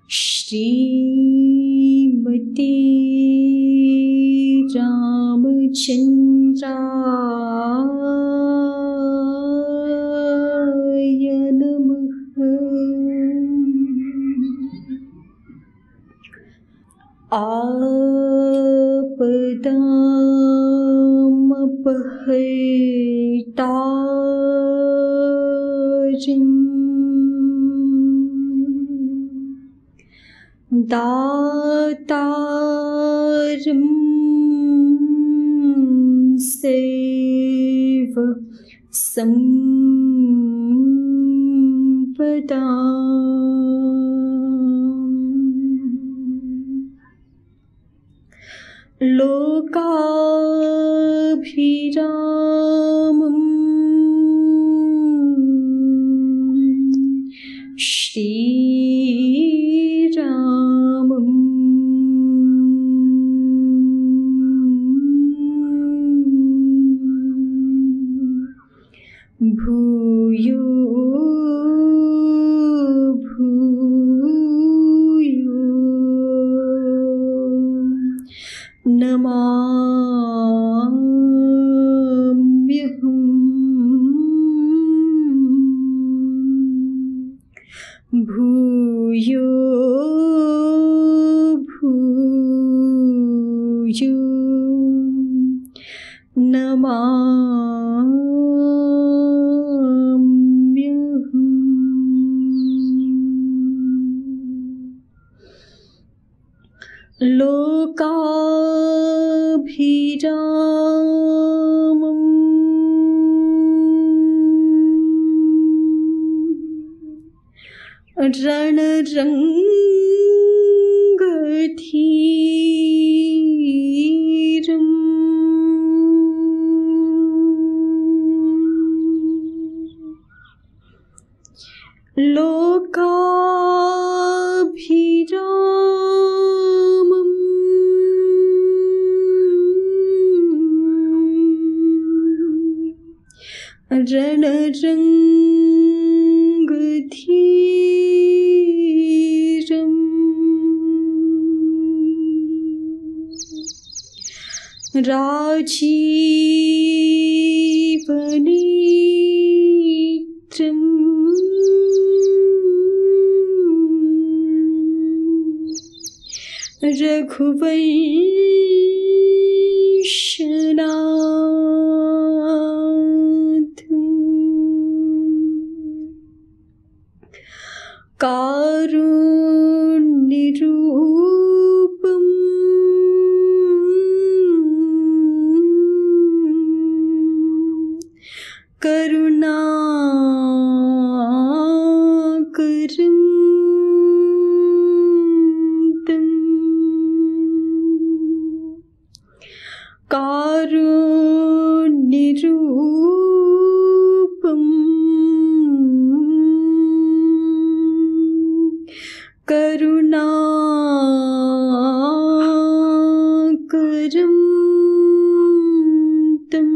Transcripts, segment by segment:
श्रीमते रामचन्द्राय नमः। आपदामपहर्तारम् दातारं सर्व संपदाम् लोकाभिरामम् श्रीरामम् भूयो भूयो नमाम्यहम्। भूयो भूयो नमाम्यहम्। लोकाभिरामम् रणरङ्गधीरम् लोकाभिरामम् रणरङ्गधीरम् राजीवनेत्रम् रघुवंशनाथम् कारुण्यरूपम् करुणाकरम् कारुण्यरूपम् करुणाकरम् तम्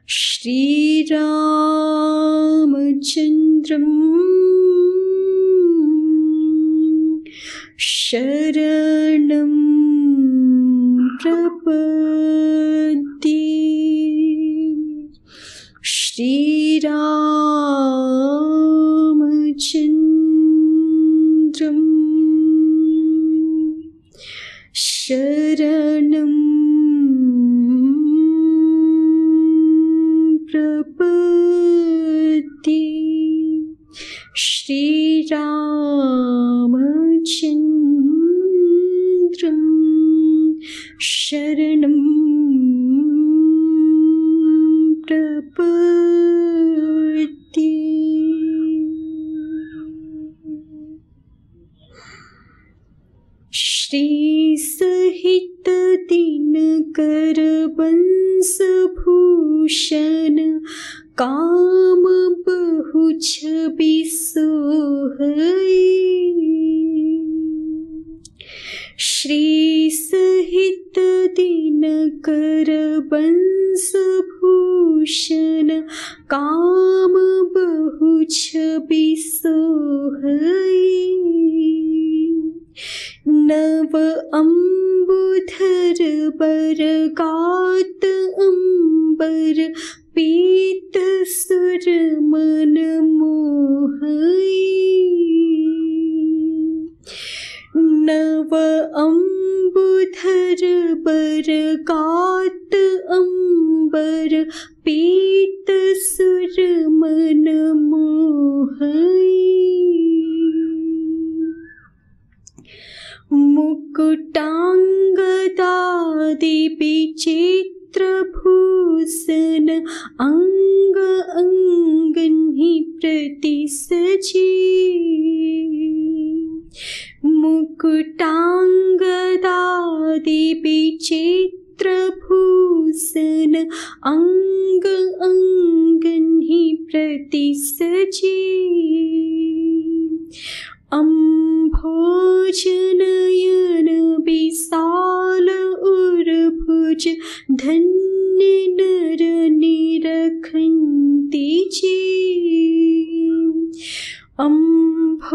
श्रीरामचन्द्रम् शरणं प्रपद्ये। श्रीरामचन्द्रं शरणं प्रपद्ये। श्रीरामचन्द्रं शरणं प्रपद्ये। श्री सहित दिनकर बंशभूषण काम बहु छवि सोहई। श्री सहित दिनकर बंशभूषण भूषण काम बहु छवि सोहई। नव अम्बुधर बर गात अंबर पीत सुर मन मोहई। नव अम्बुधर बर गात अंबर पीत सुर मन मोहई। मुकुटांगदादि विचित्र भूषण अंग अंगनि प्रति सजी। मुकुटांगदादि विचित्र भूषण अंग अंगनि प्रति सजी। अम्भोजनयन विशाल उर्भुज धन्य नर निरखन्ति जी। अम्भोजनयन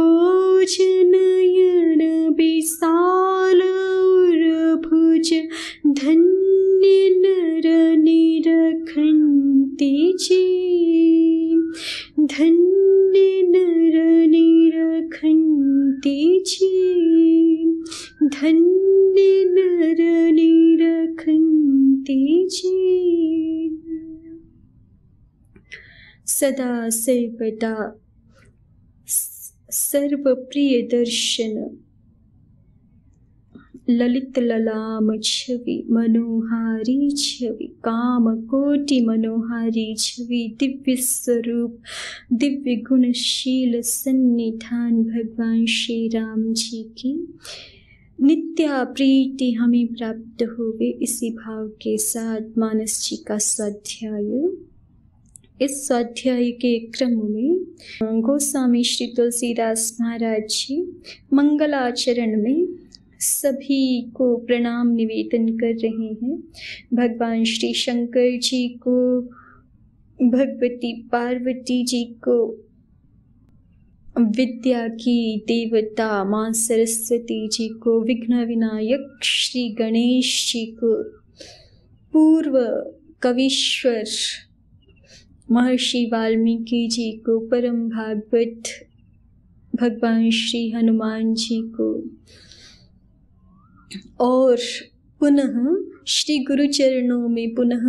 विशाल उर्भुज धन्य नर निरखन्ति जी। धन्य नर निरखन्ति जी। धन्य नर निरखन्ति जी। सदा सर्वदा सर्वप्रिय दर्शन ललित ललाम छवि मनोहारी छवि काम कोटि मनोहारी छवि दिव्य स्वरूप दिव्य गुणशील सन्निधान भगवान श्री राम जी की नित्या प्रीति हमें प्राप्त होवे। इसी भाव के साथ मानस जी का स्वाध्याय। इस स्वाध्याय के क्रम में गोस्वामी श्री तुलसीदास महाराज जी मंगलाचरण में सभी को प्रणाम निवेदन कर रहे हैं। भगवान श्री शंकर जी को, भगवती पार्वती जी को, विद्या की देवता माँ सरस्वती जी को, विघ्न विनायक श्री गणेश जी को, पूर्व कवीश्वर महर्षि वाल्मीकि जी को, परम भागवत भगवान श्री हनुमान जी को, और पुनः श्री गुरु चरणों में पुनः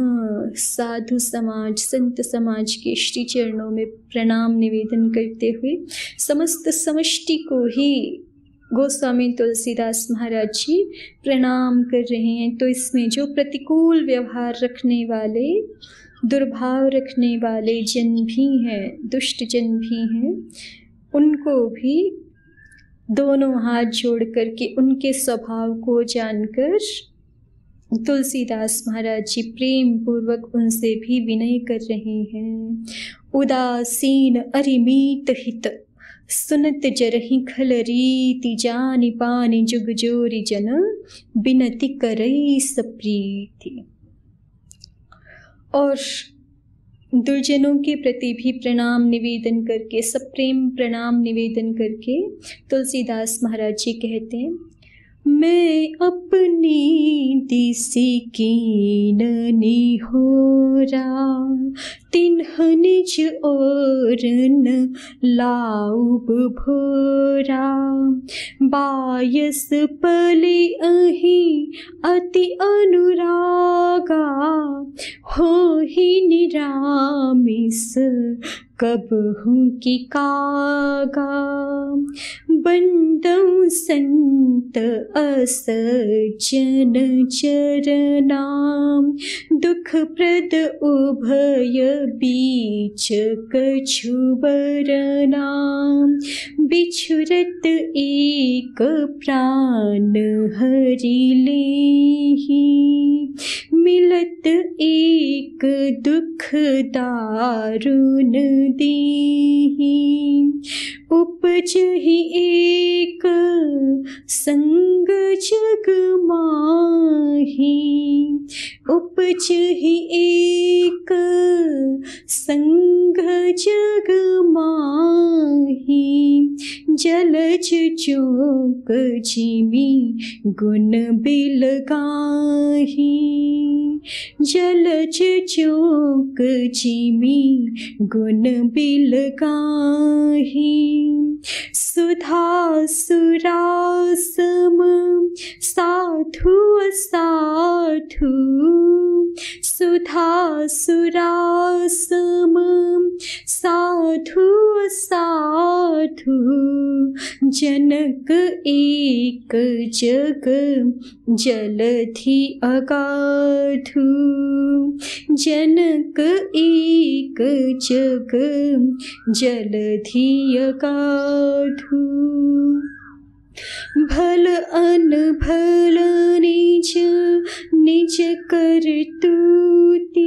साधु समाज संत समाज के श्री चरणों में प्रणाम निवेदन करते हुए समस्त समष्टि को ही गोस्वामी तुलसीदास महाराज जी प्रणाम कर रहे हैं। तो इसमें जो प्रतिकूल व्यवहार रखने वाले, दुर्भाव रखने वाले जन भी हैं, दुष्ट जन भी हैं, उनको भी दोनों हाथ जोड़ करके उनके स्वभाव को जानकर तुलसीदास महाराज जी प्रेम पूर्वक उनसे भी विनय कर रहे हैं। उदासीन अरिमीत हित सुनत जरहि खल रीति जानि पानि जुग जोरि जन बिनती करई सप्रीति। और दुर्जनों के प्रति भी प्रणाम निवेदन करके, सप्रेम प्रणाम निवेदन करके तुलसीदास महाराज जी कहते हैं, मैं अपनी दिसी कीन निहोरा तिन्ह निज और न लाउब भोरा। बायस पले अहि अति अनुरागा हो ही निरामिस कबहु की कागा। बंदौ संत असज्जन चरनाम दुख प्रद उभय बीच कछु बरनाम। बिछुरत एक प्राण हरि लेहि मिलत एक दुख दारुण दीहि, उपजहि एक संग जग माहि, उपजहि एक संग जग माहि, जलज जोक जिमि गुण बिलगाहि, जलज जोक जिमि गुण बिलगाहि, सुधा सुरासम साधु असाधु, सुधा सुरासम साधु असाधु, जनक एक जग जलधि अगाधु, जनक एक जग जलधि अगाधु, भल अनभल निज निज करतूति,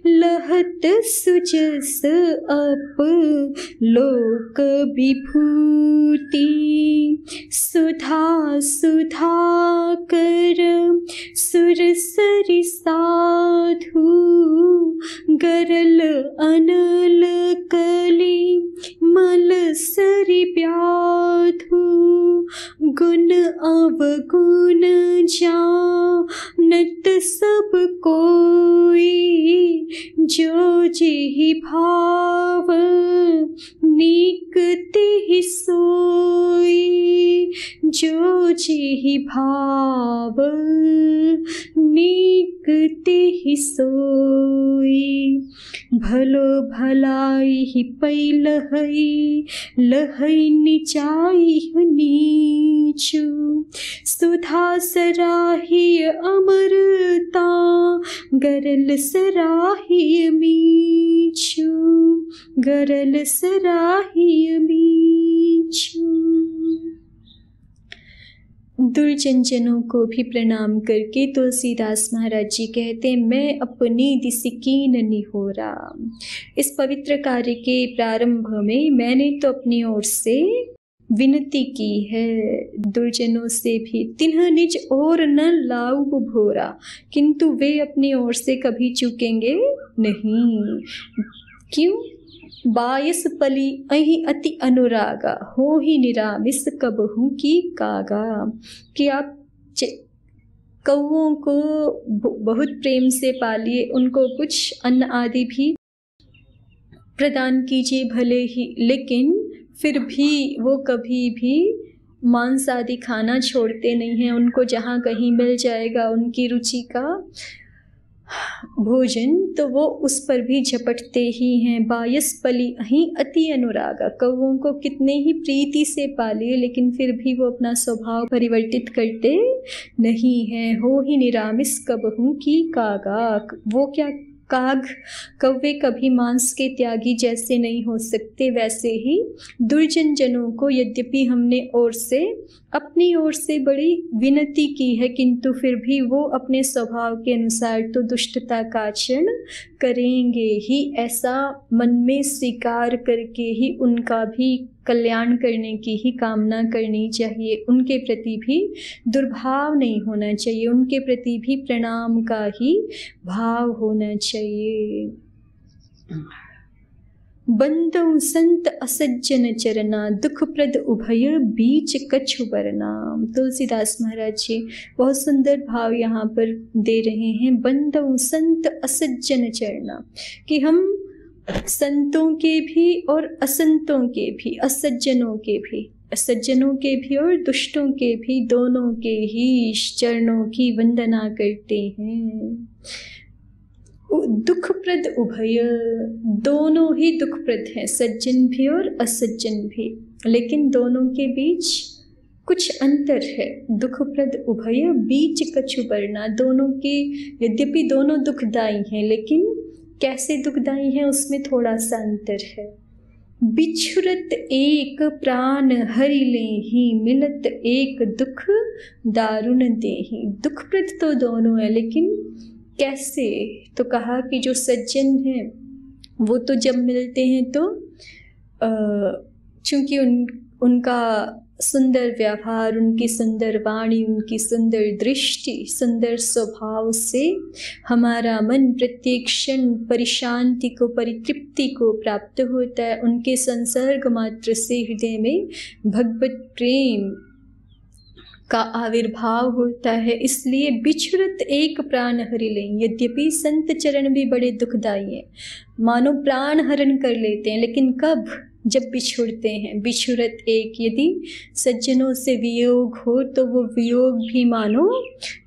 लहत सुजस अप लोक विभूति, सुधा सुधा कर सुर सरि साधु, गरल अनल कली मल सरि व्याधु, गुण अवगुण जानत सब कोई, जो जिहि भाव नीक तिहि सोई, जो जिहि भाव नीक तिहि सोई, भलो भलाई पै लहई, लहई नीचाई नीचू, सुधा सराहिय अमरता, गरल सराहिय मीचू, गरल सराहिय मीचू। दुर्जन जनों को भी प्रणाम करके तुलसीदास महाराज जी कहते हैं, मैं अपनी दिसिकीन निहोरा। इस पवित्र कार्य के प्रारंभ में मैंने तो अपनी ओर से विनती की है दुर्जनों से भी, तिन्ह निज और न लाऊ भोरा, किंतु वे अपनी ओर से कभी चूकेंगे नहीं। क्यों? बायस पली अहि अति अनुरागा, हो ही निरामिस कबहू की कागा। कि आप कौओं को बहुत प्रेम से पालिए, उनको कुछ अन्न आदि भी प्रदान कीजिए भले ही, लेकिन फिर भी वो कभी भी मांस आदि खाना छोड़ते नहीं हैं। उनको जहाँ कहीं मिल जाएगा उनकी रुचि का भोजन, तो वो उस पर भी झपटते ही हैं। बायस पली अहि अति अनुरागा, कौओं को कितने ही प्रीति से पालिए लेकिन फिर भी वो अपना स्वभाव परिवर्तित करते नहीं हैं। हो ही निरामिस कबहू की कागा, वो क्या काग कौवे कभी मांस के त्यागी जैसे नहीं हो सकते, वैसे ही दुर्जन जनों को यद्यपि हमने अपनी ओर से बड़ी विनती की है, किंतु फिर भी वो अपने स्वभाव के अनुसार तो दुष्टता का आचरण करेंगे ही। ऐसा मन में स्वीकार करके ही उनका भी कल्याण करने की ही कामना करनी चाहिए। उनके प्रति भी दुर्भाव नहीं होना चाहिए, उनके प्रति भी प्रणाम का ही भाव होना चाहिए। बंदौ संत असज्जन चरना, दुखप्रद उभय बीच कछु बरना। तुलसीदास महाराज जी बहुत सुंदर भाव यहाँ पर दे रहे हैं। बंदौ संत असज्जन चरना, कि हम संतों के भी और असंतों के भी, असज्जनों के भी और दुष्टों के भी, दोनों के ही चरणों की वंदना करते हैं। दुखप्रद उभय, दोनों ही दुखप्रद हैं, सज्जन भी और असज्जन भी, लेकिन दोनों के बीच कुछ अंतर है। दुखप्रद उभय बीच कछु बरना, दोनों के यद्यपि दोनों दुखदायी हैं, लेकिन कैसे दुखदायी हैं उसमें थोड़ा सा अंतर है। बिछुरत एक प्राण हरि लेहि, मिलत एक दुख दारुण देहि। दुखप्रद तो दोनों है, लेकिन कैसे? तो कहा कि जो सज्जन हैं वो तो जब मिलते हैं तो चूँकि उनका सुंदर व्यवहार, उनकी सुंदर वाणी, उनकी सुंदर दृष्टि, सुंदर स्वभाव से हमारा मन प्रत्येक क्षण परिशांति को, परितृप्ति को प्राप्त होता है। उनके संसर्ग मात्र से हृदय में भगवत प्रेम का आविर्भाव होता है। इसलिए बिछुरत एक प्राण हरि लें। यद्यपि संत चरण भी बड़े दुखदाई हैं, मानो प्राण हरण कर लेते हैं, लेकिन कब? जब बिछुड़ते हैं। बिछुरत एक, यदि सज्जनों से वियोग हो तो वो वियोग भी मानो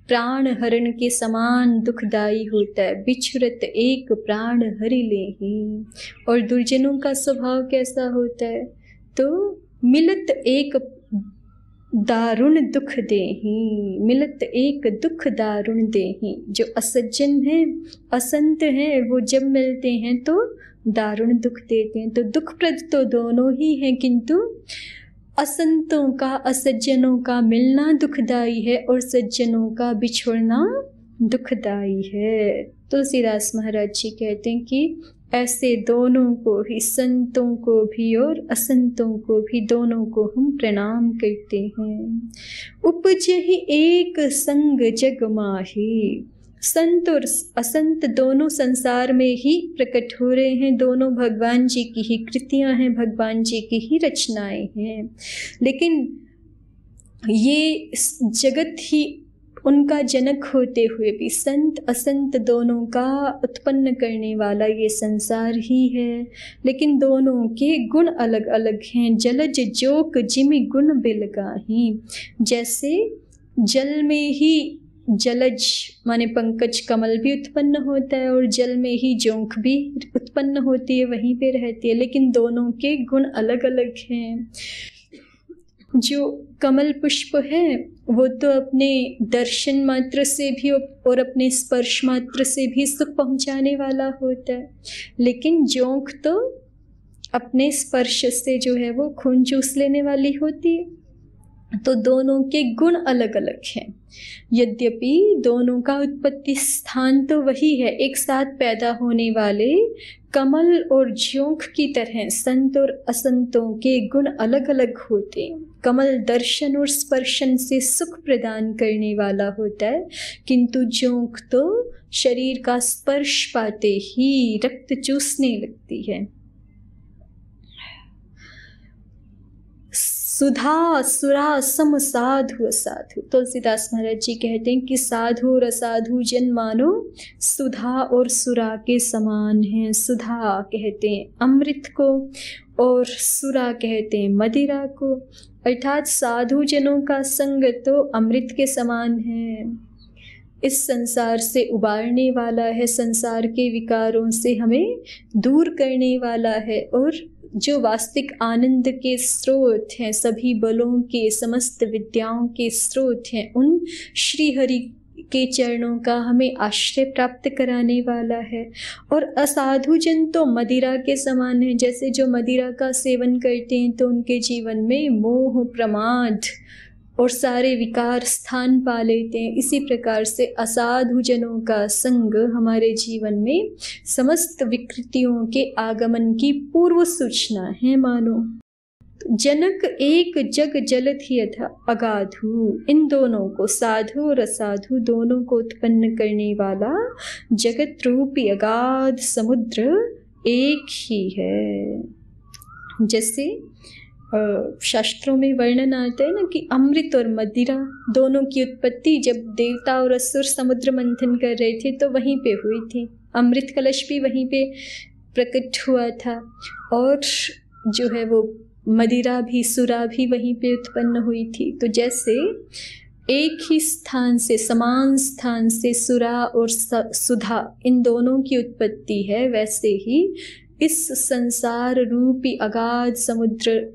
प्राण हरण के समान दुखदाई होता है। बिछुरत एक प्राण हरि लेहि। और दुर्जनों का स्वभाव कैसा होता है? तो मिलत एक दारुण दुख देहि, मिलत एक दुख दारुण देहि। जो असज्जन हैं, असंत हैं, वो जब मिलते हैं तो दारुण दुख देते हैं। तो दुखप्रद तो दोनों ही हैं, किंतु असंतों का, असज्जनों का मिलना दुखदाई है और सज्जनों का बिछुड़ना दुखदाई है। तुलसीदास महाराज जी कहते हैं कि ऐसे दोनों को ही, संतों को भी और असंतों को भी, दोनों को हम प्रणाम करते हैं। उपजहि एक संग जग माही। संत और असंत दोनों संसार में ही प्रकट हो रहे हैं। दोनों भगवान जी की ही कृतियां हैं, भगवान जी की ही रचनाएं हैं। लेकिन ये जगत ही उनका जनक होते हुए भी संत असंत दोनों का उत्पन्न करने वाला ये संसार ही है। लेकिन दोनों के गुण अलग अलग हैं। जलज जोक जिमि गुण बिलगाही। जैसे जल में ही जलज माने पंकज कमल भी उत्पन्न होता है और जल में ही जोंक भी उत्पन्न होती है, वहीं पे रहती है, लेकिन दोनों के गुण अलग अलग हैं। जो कमल पुष्प है वो तो अपने दर्शन मात्र से भी और अपने स्पर्श मात्र से भी सुख पहुंचाने वाला होता है, लेकिन जोंक तो अपने स्पर्श से जो है वो खून चूस लेने वाली होती है। तो दोनों के गुण अलग अलग हैं। यद्यपि दोनों का उत्पत्ति स्थान तो वही है, एक साथ पैदा होने वाले कमल और जोंक की तरह संत और असंतों के गुण अलग अलग होते हैं। कमल दर्शन और स्पर्शन से सुख प्रदान करने वाला होता है, किंतु जोंक तो शरीर का स्पर्श पाते ही रक्त चूसने लगती है। सुधा सुरा सम साधु असाधु। तुलसीदास महाराज जी कहते हैं कि साधु और असाधु जन मानो सुधा और सुरा के समान हैं। सुधा कहते हैं अमृत को और सुरा कहते हैं मदिरा को। अर्थात साधु जनों का संग तो अमृत के समान है, इस संसार से उबारने वाला है, संसार के विकारों से हमें दूर करने वाला है, और जो वास्तविक आनंद के स्रोत हैं, सभी बलों के, समस्त विद्याओं के स्रोत हैं, उन श्री हरि के चरणों का हमें आश्रय प्राप्त कराने वाला है। और असाधु जन तो मदिरा के समान है। जैसे जो मदिरा का सेवन करते हैं तो उनके जीवन में मोह, प्रमाद और सारे विकार स्थान पा लेते हैं, इसी प्रकार से असाधु जनों का संग हमारे जीवन में समस्त विकृतियों के आगमन की पूर्व सूचना है मानो। जनक एक जग जलत ही यथा अगाधु। इन दोनों को, साधु और असाधु दोनों को उत्पन्न करने वाला जगत रूपी अगाध समुद्र एक ही है। जैसे शास्त्रों में वर्णन आता है ना कि अमृत और मदिरा दोनों की उत्पत्ति जब देवता और असुर समुद्र मंथन कर रहे थे तो वहीं पे हुई थी। अमृत कलश भी वहीं पे प्रकट हुआ था, और जो है वो मदिरा भी, सुरा भी वहीं पे उत्पन्न हुई थी। तो जैसे एक ही स्थान से, समान स्थान से सुरा और सुधा इन दोनों की उत्पत्ति है, वैसे ही इस संसार रूपी अगाध समुद्र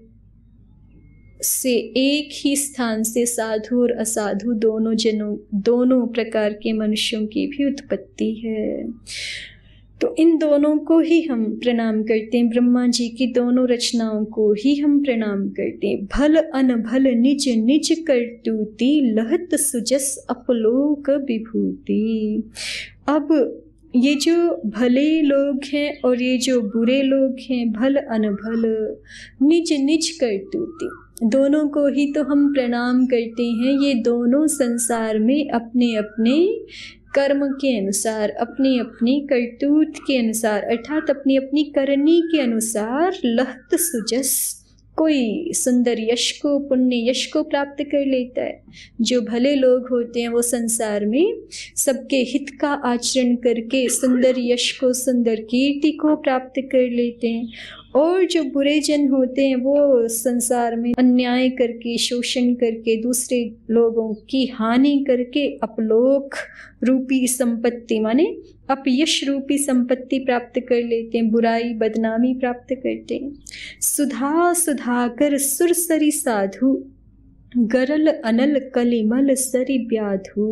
से एक ही स्थान से साधु और असाधु दोनों प्रकार के मनुष्यों की भी उत्पत्ति है। तो इन दोनों को ही हम प्रणाम करते हैं, ब्रह्मा जी की दोनों रचनाओं को ही हम प्रणाम करते हैं। भल अनभल निज निज करतूति, लहत सुजस अपलोक विभूति। अब ये जो भले लोग हैं और ये जो बुरे लोग हैं, भल अनभल निज निज करतूति, दोनों को ही तो हम प्रणाम करते हैं। ये दोनों संसार में अपने अपने कर्म के अनुसार, अपनी अपनी करतूत के अनुसार, अर्थात अपनी अपनी करनी के अनुसार लहत सुजस, कोई सुंदर यश को, पुण्य यश को प्राप्त कर लेता है। जो भले लोग होते हैं वो संसार में सबके हित का आचरण करके सुंदर यश को, सुंदर कीर्ति को प्राप्त कर लेते हैं। और जो बुरे जन होते हैं वो संसार में अन्याय करके, शोषण करके, दूसरे लोगों की हानि करके अपलोक रूपी संपत्ति, माने अपयश रूपी संपत्ति प्राप्त कर लेते हैं, बुराई बदनामी प्राप्त करते हैं। सुधा सुधाकर सुरसरी साधु, गरल अनल कलिमल सरि व्याधु।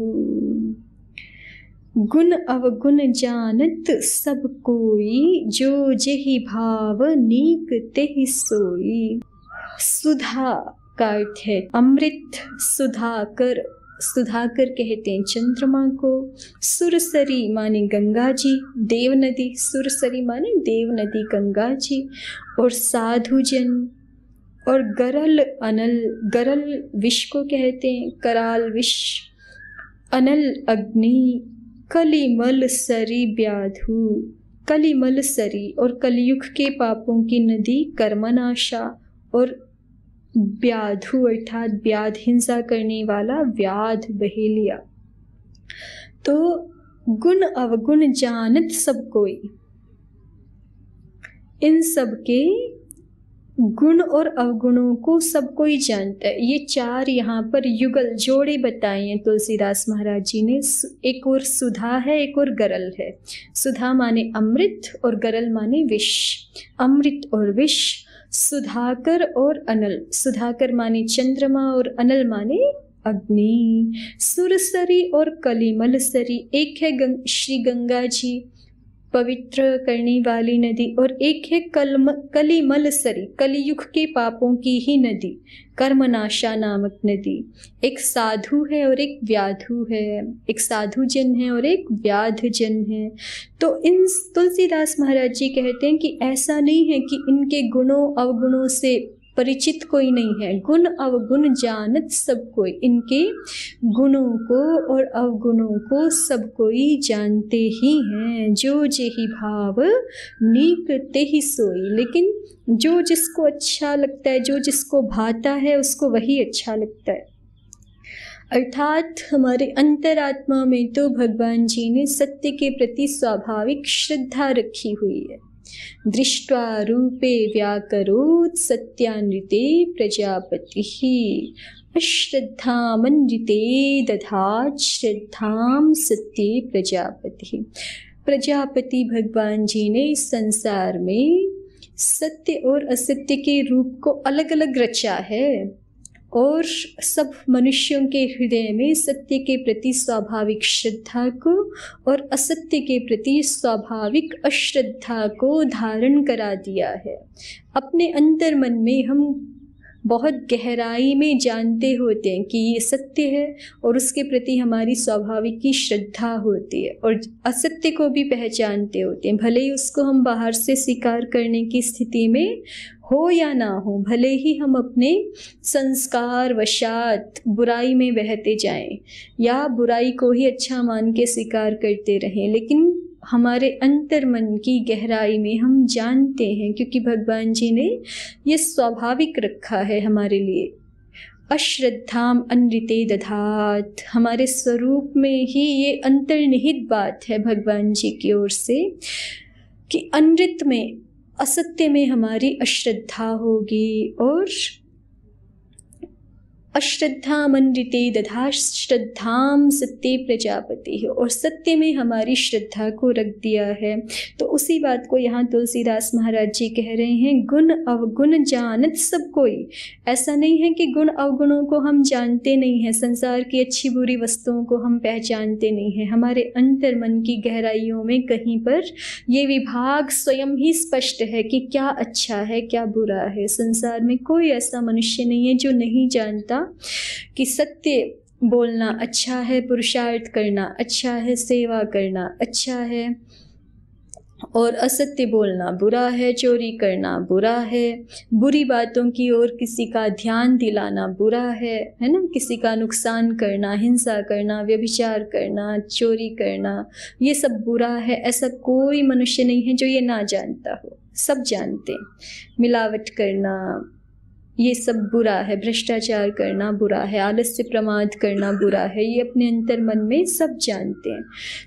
गुण अवगुण जानत सब कोई, जो जेहि भाव नीक तेहि सोई। सुधा का अर्थ है अमृत, सुधाकर, सुधाकर कहते हैं चंद्रमा को। सुरसरी माने गंगा जी, देव नदी, सुरसरी माने देव नदी गंगा जी। और साधुजन, और गरल अनल, गरल विष को कहते हैं, कराल विष, अनल अग्नि, कलिमल सरी व्याधु, कलिमल सरी और कलयुग के पापों की नदी कर्मनाशा, और व्याधु अर्थात व्याध, हिंसा करने वाला व्याध, बहेलिया। तो गुण अवगुण जानत सब कोई, इन सब के गुण और अवगुणों को सब कोई जानता है। ये चार यहाँ पर युगल जोड़े बताए हैं तुलसीदास महाराज जी ने। एक और सुधा है, एक और गरल है। सुधा माने अमृत और गरल माने विष, अमृत और विष। सुधाकर और अनल, सुधाकर माने चंद्रमा और अनल माने अग्नि। सुरसरी और कलिमल सरी, एक है श्री गंगा जी पवित्र करने वाली नदी, और एक है कलिमल सरी, कलियुग के पापों की ही नदी, कर्मनाशा नामक नदी। एक साधु है और एक व्याधु है, एक साधु जन है और एक व्याध जन है। तो इन तुलसीदास महाराज जी कहते हैं कि ऐसा नहीं है कि इनके गुणों अवगुणों से परिचित कोई नहीं है। गुण अवगुण जानत सब कोई, इनके गुणों को और अवगुणों को सब कोई जानते ही हैं। जो जेहि भाव नीक तेहि सोई, लेकिन जो जिसको अच्छा लगता है, जो जिसको भाता है, उसको वही अच्छा लगता है। अर्थात हमारे अंतरात्मा में तो भगवान जी ने सत्य के प्रति स्वाभाविक श्रद्धा रखी हुई है। दृष्ट्वा रूपे व्याकरोत् सत्यानृते प्रजापतिः, अश्रद्धामनृते दधात् श्रद्धां सत्ये प्रजापतिः। प्रजापति भगवान जी ने इस संसार में सत्य और असत्य के रूप को अलग अलग रचा है, और सब मनुष्यों के हृदय में सत्य के प्रति स्वाभाविक श्रद्धा को और असत्य के प्रति स्वाभाविक अश्रद्धा को धारण करा दिया है। अपने अंतर मन में हम बहुत गहराई में जानते होते हैं कि ये सत्य है, और उसके प्रति हमारी स्वाभाविक की श्रद्धा होती है, और असत्य को भी पहचानते होते हैं। भले ही उसको हम बाहर से स्वीकार करने की स्थिति में हो या ना हो, भले ही हम अपने संस्कार वशात बुराई में बहते जाएं या बुराई को ही अच्छा मान के स्वीकार करते रहें, लेकिन हमारे अंतर मन की गहराई में हम जानते हैं, क्योंकि भगवान जी ने ये स्वाभाविक रखा है हमारे लिए। अश्रद्धाम अनृते दधात, हमारे स्वरूप में ही ये अंतर्निहित बात है भगवान जी की ओर से कि अनृत में, असत्य में हमारी अश्रद्धा होगी, और अश्रद्धामनृते दधा श्रद्धाम सत्ये प्रजापति है, और सत्य में हमारी श्रद्धा को रख दिया है। तो उसी बात को यहाँ तुलसीदास महाराज जी कह रहे हैं, गुण अवगुण जानत सब कोई। ऐसा नहीं है कि गुण अवगुणों को हम जानते नहीं हैं, संसार की अच्छी बुरी वस्तुओं को हम पहचानते नहीं हैं। हमारे अंतर मन की गहराइयों में कहीं पर ये विभाग स्वयं ही स्पष्ट है कि क्या अच्छा है क्या बुरा है। संसार में कोई ऐसा मनुष्य नहीं है जो नहीं जानता कि सत्य बोलना अच्छा है, पुरुषार्थ करना अच्छा है, सेवा करना अच्छा है, और असत्य बोलना बुरा है, चोरी करना बुरा है, बुरी बातों की ओर किसी का ध्यान दिलाना बुरा है ना, किसी का नुकसान करना, हिंसा करना, व्यभिचार करना, चोरी करना, ये सब बुरा है। ऐसा कोई मनुष्य नहीं है जो ये ना जानता हो, सब जानते हैं। मिलावट करना ये सब बुरा है, भ्रष्टाचार करना बुरा है, आलस्य प्रमाद करना बुरा है, ये अपने अंतर मन में सब जानते हैं।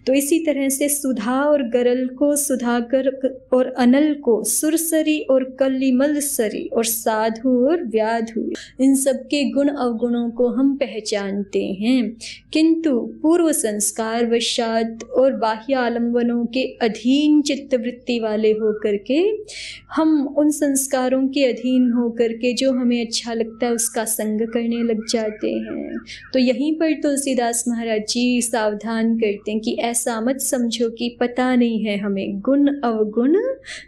तो इसी तरह से सुधा और गरल को सुधाकर और अनल को सुरसरी और कलिमलसरी और साधु और व्याधु, इन सब के गुण अवगुणों को हम पहचानते हैं, किंतु पूर्व संस्कार वशात और बाह्य आलम्बनों के अधीन चित्तवृत्ति वाले होकर के हम उन संस्कारों के अधीन होकर के जो हमें अच्छा लगता है उसका संग करने लग जाते हैं। तो यहीं पर तुलसीदास महाराज जी सावधान करते हैं कि ऐसा मत समझो कि पता नहीं है हमें, गुण अवगुण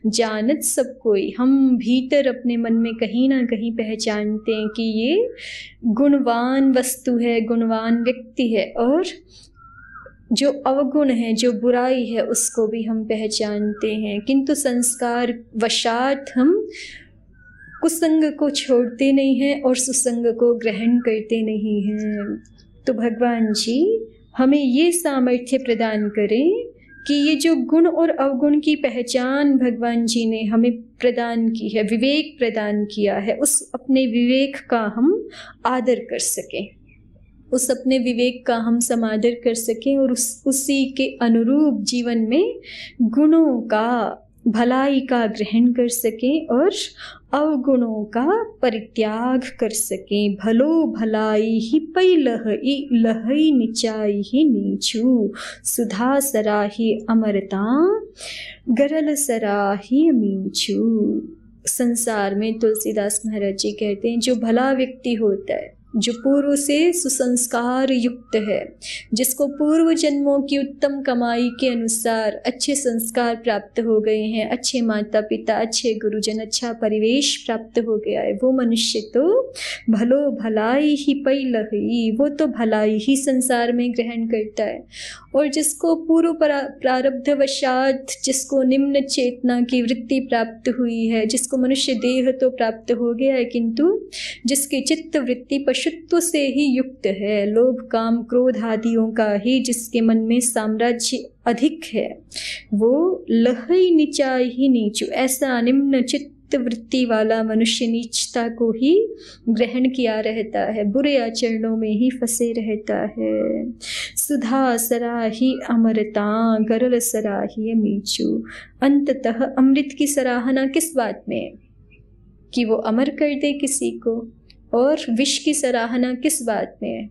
जानत सब कोई। हम भीतर अपने मन में कहीं ना कहीं पहचानते हैं कि ये गुणवान वस्तु है, गुणवान व्यक्ति है, और जो अवगुण है, जो बुराई है, उसको भी हम पहचानते हैं, किंतु संस्कार वशात हम कुसंग को छोड़ते नहीं हैं और सुसंग को ग्रहण करते नहीं हैं। तो भगवान जी हमें ये सामर्थ्य प्रदान करें कि ये जो गुण और अवगुण की पहचान भगवान जी ने हमें प्रदान की है, विवेक प्रदान किया है, उस अपने विवेक का हम आदर कर सकें, उस अपने विवेक का हम समादर कर सकें और उसी के अनुरूप जीवन में गुणों का, भलाई का ग्रहण कर सकें और अवगुणों का परित्याग कर सकें। भलो भलाई ही पै लहई, लहई निचाई ही नीचू, सुधा सराही अमरता, गरल सराही मीचू। संसार में तुलसीदास महाराज जी कहते हैं, जो भला व्यक्ति होता है, जो पूर्व से सुसंस्कार युक्त है, जिसको पूर्व जन्मों की उत्तम कमाई के अनुसार अच्छे संस्कार प्राप्त हो गए हैं, अच्छे माता पिता, अच्छे गुरुजन, अच्छा परिवेश प्राप्त हो गया है, वो मनुष्य तो भलो भलाई ही पै लहई, वो तो भलाई ही संसार में ग्रहण करता है। और जिसको पूर्व प्रारब्धवशात, जिसको निम्न चेतना की वृत्ति प्राप्त हुई है, जिसको मनुष्य देह तो प्राप्त हो गया है, किंतु जिसकी चित्त वृत्ति पशुत्व से ही युक्त है, लोभ काम क्रोध आदियों का ही जिसके मन में साम्राज्य अधिक है, वो लहई निचाई ही नीचू, ऐसा निम्न चित्त वृत्ति वाला मनुष्य नीचता को ही ग्रहण किया रहता है, बुरे आचरणों में ही फंसे रहता है। सुधा सराही अमरता, गरल सराही मीचू। अंततः अमृत की सराहना किस बात में है? कि वो अमर कर दे किसी को, और विष की सराहना किस बात में है?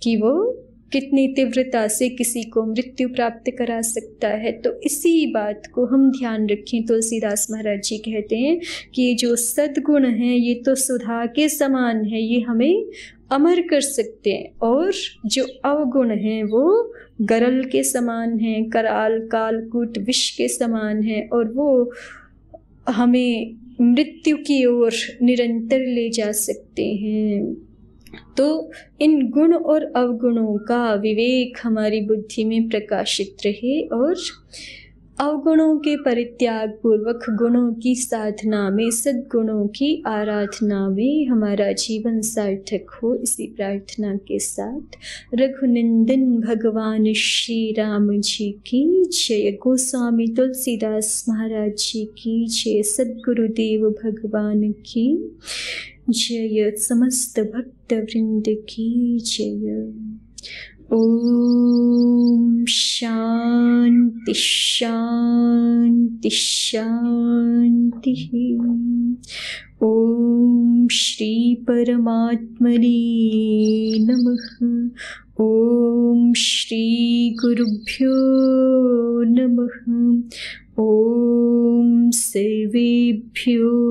कि वो कितनी तीव्रता से किसी को मृत्यु प्राप्त करा सकता है। तो इसी बात को हम ध्यान रखें। तुलसीदास महाराज जी कहते हैं कि ये जो सद्गुण हैं ये तो सुधा के समान है, ये हमें अमर कर सकते हैं, और जो अवगुण हैं वो गरल के समान हैं, कराल कालकूट विष के समान हैं, और वो हमें मृत्यु की ओर निरंतर ले जा सकते हैं। तो इन गुण और अवगुणों का विवेक हमारी बुद्धि में प्रकाशित रहे, और अवगुणों के परित्याग पूर्वक गुणों की साधना में, सद्गुणों की आराधना में हमारा जीवन सार्थक हो। इसी प्रार्थना के साथ रघुनंदन भगवान श्री राम जी की जय, गोस्वामी तुलसीदास महाराज जी की जय, सद्गुरुदेव भगवान की जय, समस्त भक्त वृंद की जय। ओम शांति शांति शांति। ओम श्री परमात्मने नमः। ओम श्री गुरुभ्यो नमः। ओम सर्वेभ्यो